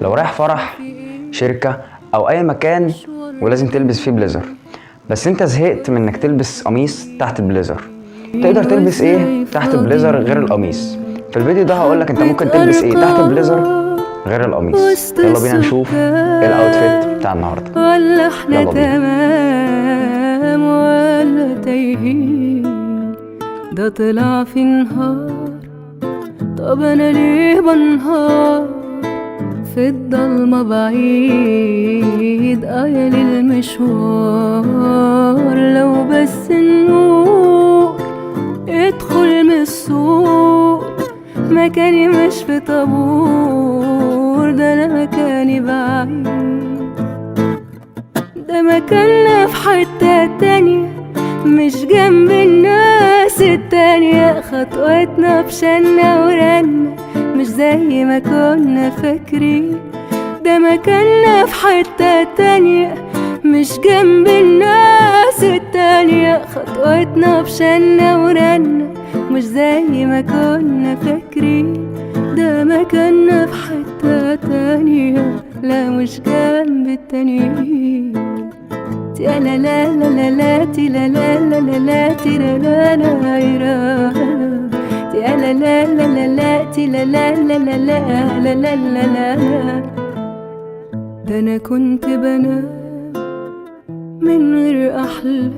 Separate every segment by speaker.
Speaker 1: لو رايح فرح، شركة او اي مكان ولازم تلبس فيه بليزر، بس انت زهقت من انك تلبس قميص تحت بليزر، تقدر تلبس ايه تحت البليزر غير القميص؟ في الفيديو ده هقولك انت ممكن تلبس ايه تحت البليزر غير القميص. يلا بينا نشوف ايه الاوتفيت بتاع النهارده.
Speaker 2: ولا احنا
Speaker 1: يلا بينا.
Speaker 2: تمام ولا تايهين؟ ده طلع في نهار، طب انا ليه بنهار في الضلمة بعيد؟ يا للمشوار لو بس النور ادخل من السور. مكاني مش في طابور، ده انا مكاني بعيد، ده مكاننا في حتة تانية مش جنب الناس التانية. خطوتنا بشنا ورنا مش زي ما كنا فاكرين، ده مكاننا في حتة تانية مش جنب الناس التانية. خطوتنا بشنا ورنا مش زي ما كنا فاكرين، ده مكاننا في حتة تانية لا مش جنب التانيين. يا لا لا لا لا لا تي لا لا لا لا لا تي لا لا لا لا يا لا لا لا لا لا تي لا لا لا لا لا لا لا لا لا. ده انا كنت بنام من غير احلام،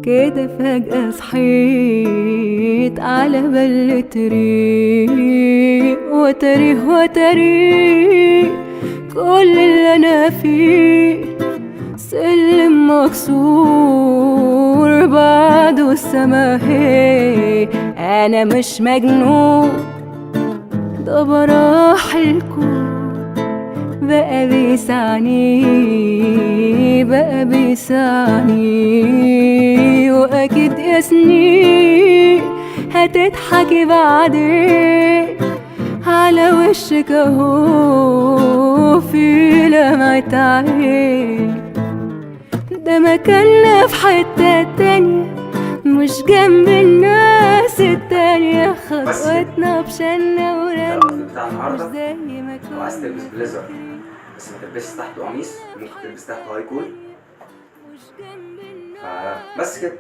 Speaker 2: كده فجأة صحيت على بل طريق وتاريخ وتاريخ. كل اللي انا فيه سلم مكسور بعده السما هي. انا مش مجنون، ده براح الكون بقى بيسعني، بقى بيسعني. واكيد يا سنين هتضحكي بعدين على وشك اهو في لمعة عين. ده مكاننا في حتة تانية مش جنب الناس التانية. خطوتنا بشنا ورنا
Speaker 1: بتاع
Speaker 2: مش
Speaker 1: النهارده
Speaker 2: زي ما
Speaker 1: لو عايز
Speaker 2: كنا
Speaker 1: تلبس بليزر بس ما تلبسش تحته قميص، ممكن تلبس تحته هاي كول. فبس كده،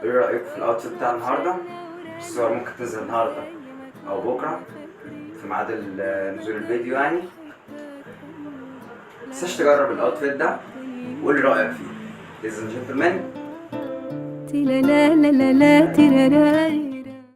Speaker 1: ايه رايكم في الاوتفيت بتاع النهارده؟ الصور ممكن تنزل النهارده او بكره في ميعاد نزول الفيديو يعني. متنساش تجرب الاوتفيت ده وقولي رايك فيه. Ladies and gentlemen.
Speaker 2: تي لا لا لا لا لا تي لا لا